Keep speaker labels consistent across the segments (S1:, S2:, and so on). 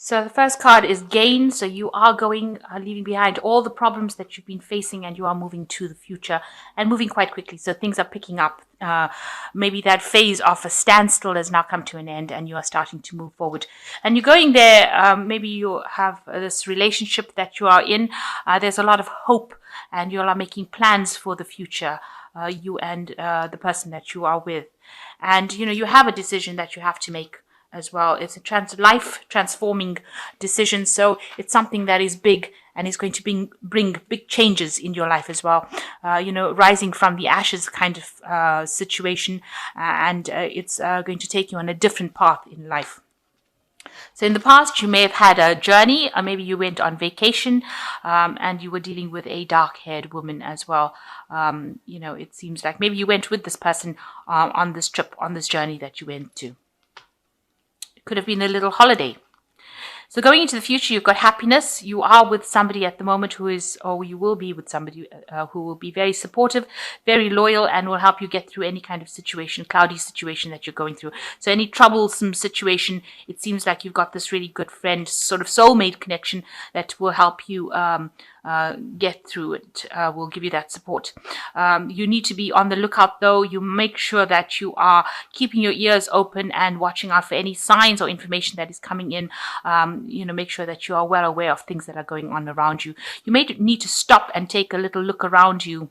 S1: So the first card is gain. So you are leaving behind all the problems that you've been facing, and you are moving to the future and moving quite quickly. So things are picking up. Maybe that phase of a standstill has now come to an end, and you are starting to move forward. And you're going there. Maybe you have this relationship that you are in. There's a lot of hope, and you are making plans for the future. You and the person that you are with, and you have a decision that you have to make as well. It's a life transforming decision. So it's something that is big and is going to bring big changes in your life as well. Rising from the ashes kind of situation, and it's going to take you on a different path in life. So in the past, you may have had a journey, or maybe you went on vacation, and you were dealing with a dark-haired woman as well. It seems like maybe you went with this person on this trip, on this journey that you went to. Could have been a little holiday. So going into the future, you've got happiness. You are with somebody at the moment or you will be with somebody who will be very supportive, very loyal, and will help you get through any kind of situation, cloudy situation that you're going through. So any troublesome situation, it seems like you've got this really good friend, sort of soulmate connection that will help you get through it, will give you that support. You need to be on the lookout, though. You make sure that you are keeping your ears open and watching out for any signs or information that is coming in. Make sure that you are well aware of things that are going on around you. You may need to stop and take a little look around you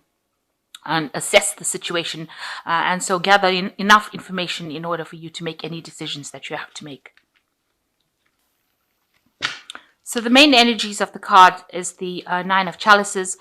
S1: and assess the situation, and so gather enough information in order for you to make any decisions that you have to make. So the main energies of the card is the Nine of Chalices.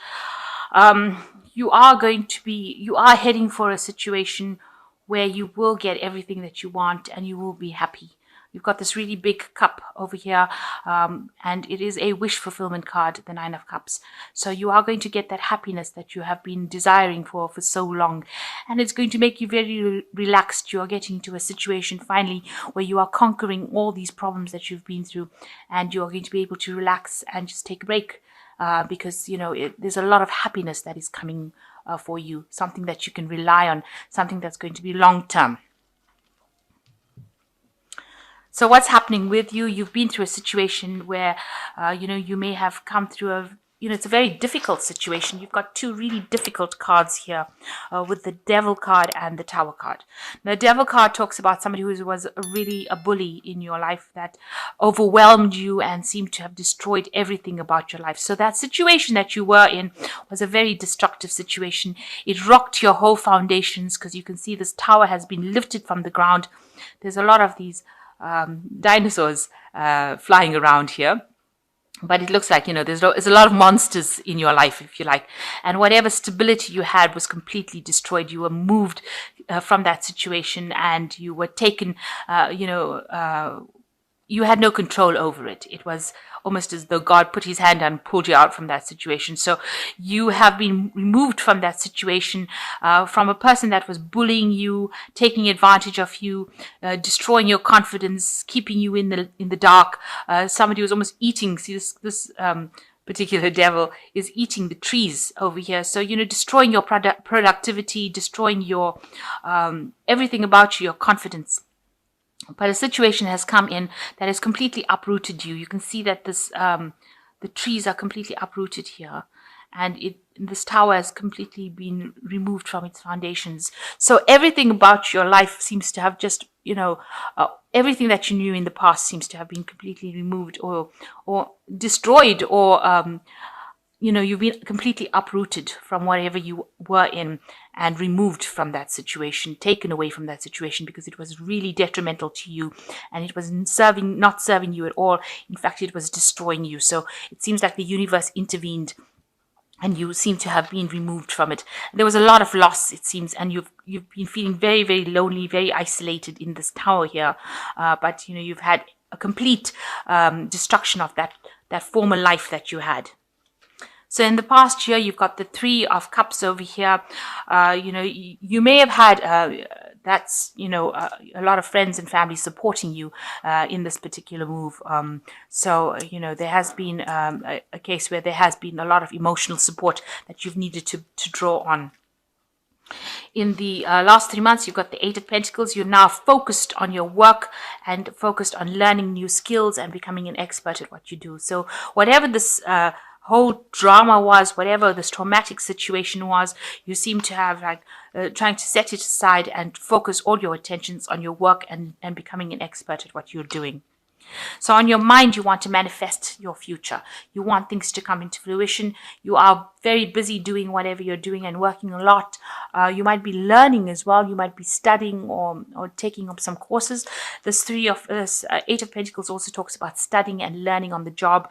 S1: You are heading for a situation where you will get everything that you want and you will be happy. You've got this really big cup over here, and it is a wish fulfillment card, the Nine of Cups. So you are going to get that happiness that you have been desiring for so long, and it's going to make you very relaxed. You are getting to a situation finally where you are conquering all these problems that you've been through, and you are going to be able to relax and just take a break, because there's a lot of happiness that is coming for you, something that you can rely on, something that's going to be long term. So what's happening with you? You've been through a situation where, you may have come through it's a very difficult situation. You've got two really difficult cards here, with the Devil card and the Tower card. The Devil card talks about somebody who was really a bully in your life that overwhelmed you and seemed to have destroyed everything about your life. So that situation that you were in was a very destructive situation. It rocked your whole foundations, because you can see this tower has been lifted from the ground. There's a lot of these dinosaurs flying around here, but it looks like there's a lot of monsters in your life, if you like, and whatever stability you had was completely destroyed. You were moved from that situation, and you were taken, you had no control over it. It was almost as though God put his hand and pulled you out from that situation. So you have been removed from that situation, from a person that was bullying you, taking advantage of you, destroying your confidence, keeping you in the dark. Somebody was almost eating. See, this particular devil is eating the trees over here. So, destroying your productivity, destroying your everything about you, your confidence. But a situation has come in that has completely uprooted you. You can see that the trees are completely uprooted here, and this tower has completely been removed from its foundations. So everything about your life seems to have just, everything that you knew in the past seems to have been completely removed or destroyed, or you've been completely uprooted from whatever you were in and removed from that situation, taken away from that situation, because it was really detrimental to you and it was not serving you at all. In fact, it was destroying you. So it seems like the universe intervened and you seem to have been removed from it. There was a lot of loss, it seems, and you've been feeling very, very lonely, very isolated in this tower here. But you've had a complete destruction of that former life that you had. So in the past year, you've got the Three of Cups over here. You may have had a lot of friends and family supporting you in this particular move. There has been a case where there has been a lot of emotional support that you've needed to draw on. in the last 3 months, you've got the Eight of Pentacles. You're now focused on your work and focused on learning new skills and becoming an expert at what you do. So whatever this whole drama was, whatever this traumatic situation was, you seem to have trying to set it aside and focus all your attentions on your work and becoming an expert at what you're doing. So on your mind, you want to manifest your future. You want things to come into fruition. You are very busy doing whatever you're doing and working a lot. You might be learning as well. You might be studying or taking up some courses. This Eight of Pentacles also talks about studying and learning on the job.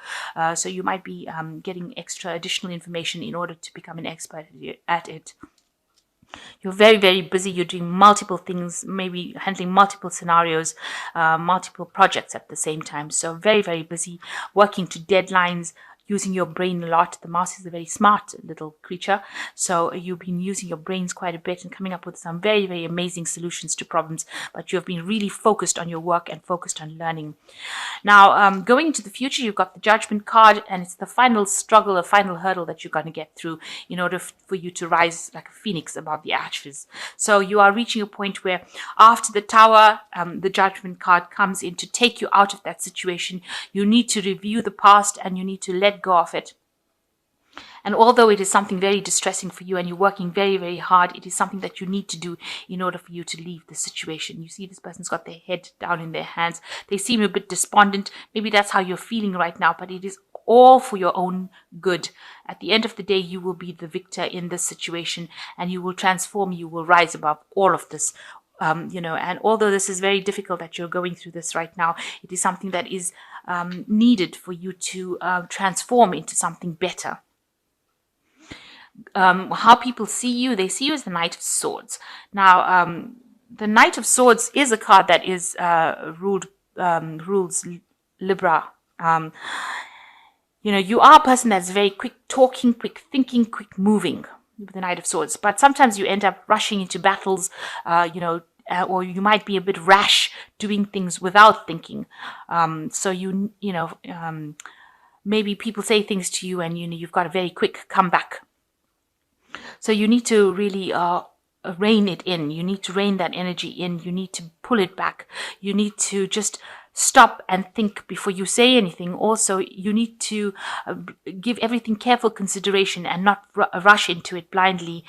S1: So you might be getting extra additional information in order to become an expert at it. You're very, very busy. You're doing multiple things, maybe handling multiple scenarios, multiple projects at the same time. So very, very busy, working to deadlines, using your brain a lot. The mouse is a very smart little creature. So you've been using your brains quite a bit and coming up with some very, very amazing solutions to problems. But you have been really focused on your work and focused on learning. Now, going into the future, you've got the Judgment card, and it's the final struggle, a final hurdle that you're going to get through in order for you to rise like a phoenix above the ashes. So you are reaching a point where after the Tower, the Judgment card comes in to take you out of that situation. You need to review the past and you need to let go of it. And although it is something very distressing for you and you're working very, very hard, it is something that you need to do in order for you to leave the situation. You see this person's got their head down in their hands. They seem a bit despondent. Maybe that's how you're feeling right now, but it is all for your own good. At the end of the day, you will be the victor in this situation and you will transform, you will rise above all of this. And although this is very difficult that you're going through this right now, it is something that is needed for you to transform into something better. How people see you, they see you as the Knight of Swords. Now, the Knight of Swords is a card that is rules Libra. You are a person that's very quick talking, quick thinking, quick moving with the Knight of Swords. But sometimes you end up rushing into battles, or you might be a bit rash doing things without thinking. Maybe people say things to you and you've got a very quick comeback. So you need to really rein it in. You need to rein that energy in. You need to pull it back. You need to just stop and think before you say anything. Also, you need to give everything careful consideration and not rush into it blindly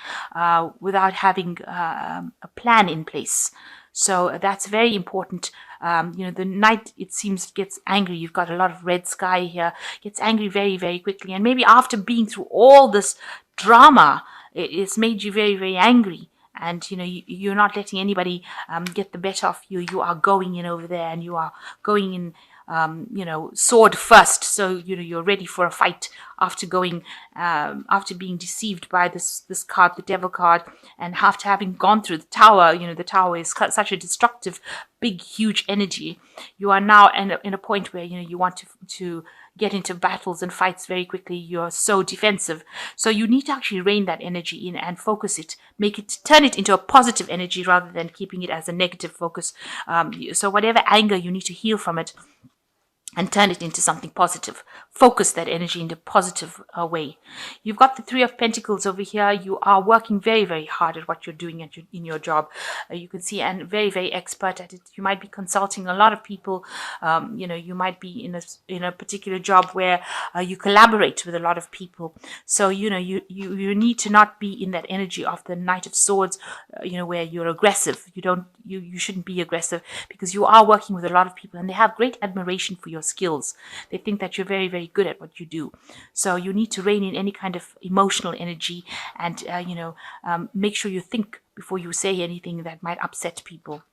S1: without having a plan in place. So that's very important. The Knight, it seems, gets angry. You've got a lot of red sky here. Gets angry very, very quickly. And maybe after being through all this drama, it's made you very, very angry. And, you're not letting anybody get the better of you. You are going in over there and you are going in, sword first. So, you're ready for a fight after after being deceived by this card, the Devil card, and after having gone through the Tower. The Tower is such a destructive, big, huge energy. You are now in a point where, you want to get into battles and fights very quickly. You're so defensive. So you need to actually rein that energy in and focus it, turn it into a positive energy rather than keeping it as a negative focus. So whatever anger, you need to heal from it and turn it into something positive. Focus that energy in a positive way. You've got the Three of Pentacles over here. You are working very, very hard at what you're doing in your job. You can see, and very, very expert at it. You might be consulting a lot of people. You might be in a particular job where you collaborate with a lot of people. So, you need to not be in that energy of the Knight of Swords, where you're aggressive. You shouldn't be aggressive because you are working with a lot of people and they have great admiration for your skills. They think that you're very, very good at what you do. So you need to rein in any kind of emotional energy and, make sure you think before you say anything that might upset people.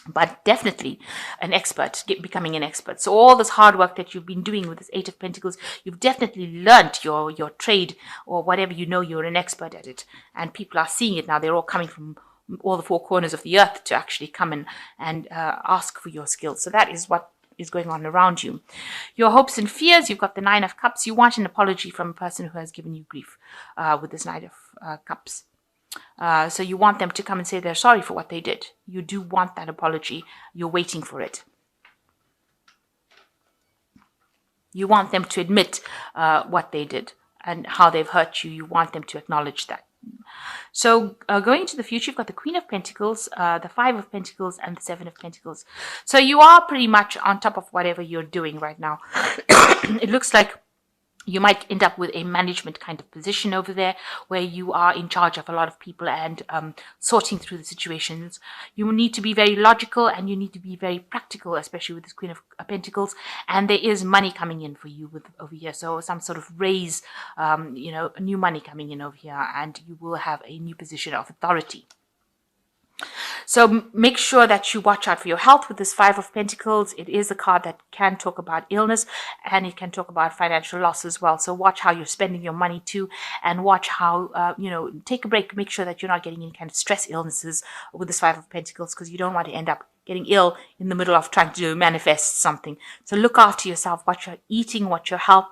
S1: But definitely an expert, becoming an expert. So all this hard work that you've been doing with this Eight of Pentacles, you've definitely learned your trade or whatever, you're an expert at it. And people are seeing it now. They're all coming from all the four corners of the earth to actually come in and ask for your skills. So that is what is going on around you. Your hopes and fears, you've got the Nine of Cups. You want an apology from a person who has given you grief with this Nine of Cups. So you want them to come and say they're sorry for what they did. You do want that apology. You're waiting for it. You want them to admit what they did and how they've hurt you. You want them to acknowledge that. So going into the future, you've got the Queen of Pentacles, the Five of Pentacles, and the Seven of Pentacles. So you are pretty much on top of whatever you're doing right now. It looks like you might end up with a management kind of position over there where you are in charge of a lot of people and sorting through the situations. You need to be very logical and you need to be very practical, especially with this Queen of Pentacles. And there is money coming in for you over here. So some sort of raise, new money coming in over here, and you will have a new position of authority. So make sure that you watch out for your health with this Five of Pentacles. It is a card that can talk about illness and it can talk about financial loss as well. So watch how you're spending your money too, and watch how, take a break. Make sure that you're not getting any kind of stress illnesses with this Five of Pentacles, because you don't want to end up getting ill in the middle of trying to manifest something. So look after yourself, what you're eating, what your health,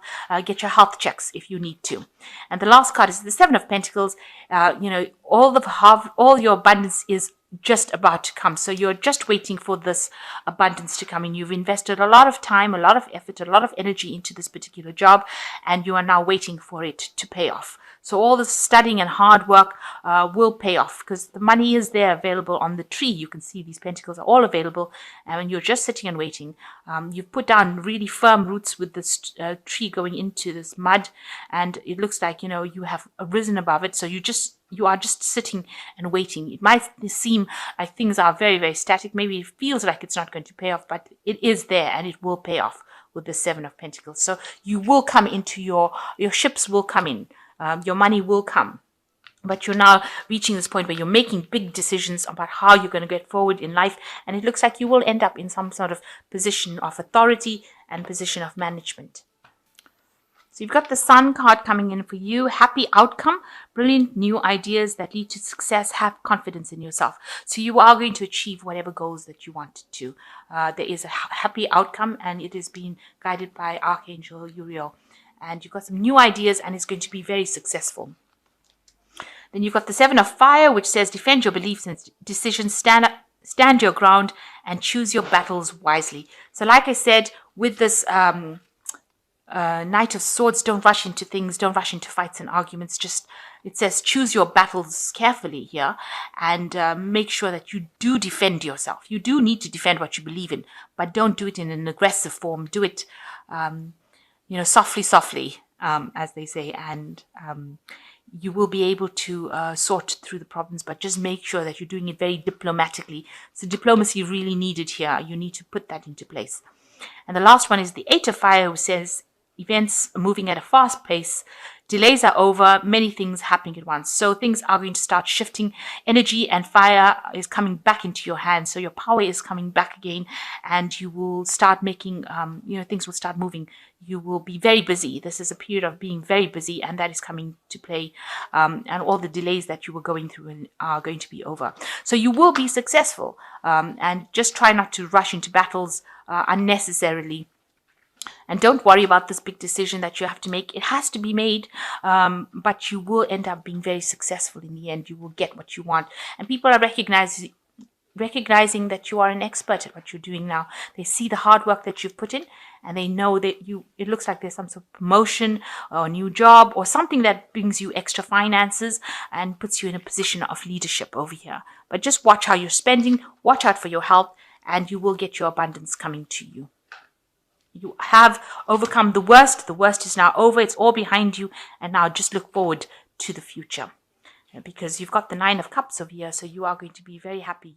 S1: get your health checks if you need to. And the last card is the Seven of Pentacles. All your abundance is just about to come. So you're just waiting for this abundance to come in. You've invested a lot of time, a lot of effort, a lot of energy into this particular job, and you are now waiting for it to pay off. So all this studying and hard work will pay off, because the money is there available on the tree. You can see these pentacles are all available, and you're just sitting and waiting. You've put down really firm roots with this tree going into this mud, and it looks like, you have risen above it. So you are just sitting and waiting. It might seem like things are very, very static. Maybe it feels like it's not going to pay off, but it is there and it will pay off with the Seven of Pentacles. So you will come into your ships will come in. Your money will come. But you're now reaching this point where you're making big decisions about how you're going to get forward in life. And it looks like you will end up in some sort of position of authority and position of management. So you've got the Sun card coming in for you. Happy outcome, brilliant new ideas that lead to success. Have confidence in yourself. So you are going to achieve whatever goals that you want to. There is a happy outcome, and it is being guided by Archangel Uriel. And you've got some new ideas, and it's going to be very successful. Then you've got the Seven of Fire, which says defend your beliefs and decisions, stand your ground, and choose your battles wisely. So like I said, with this Knight of Swords, don't rush into things, don't rush into fights and arguments. It says choose your battles carefully here, and make sure that you do defend yourself. You do need to defend what you believe in, but don't do it in an aggressive form. Do it, softly, as they say, and you will be able to sort through the problems, but just make sure that you're doing it very diplomatically. So diplomacy really needed here. You need to put that into place. And the last one is the Eight of Fire, who says events are moving at a fast pace. Delays are over, many things happening at once. So things are going to start shifting. Energy and fire is coming back into your hands. So your power is coming back again, and you will start making, things will start moving. You will be very busy. This is a period of being very busy, and that is coming to play. And all the delays that you were going through are going to be over. So you will be successful, and just try not to rush into battles unnecessarily. And don't worry about this big decision that you have to make. It has to be made, but you will end up being very successful in the end. You will get what you want. And people are recognizing that you are an expert at what you're doing now. They see the hard work that you've put in, and they know that it looks like there's some sort of promotion or a new job or something that brings you extra finances and puts you in a position of leadership over here. But just watch how you're spending, watch out for your health, and you will get your abundance coming to you. You have overcome the worst. The worst is now over. It's all behind you. And now just look forward to the future. Because you've got the Nine of Cups over here. So you are going to be very happy.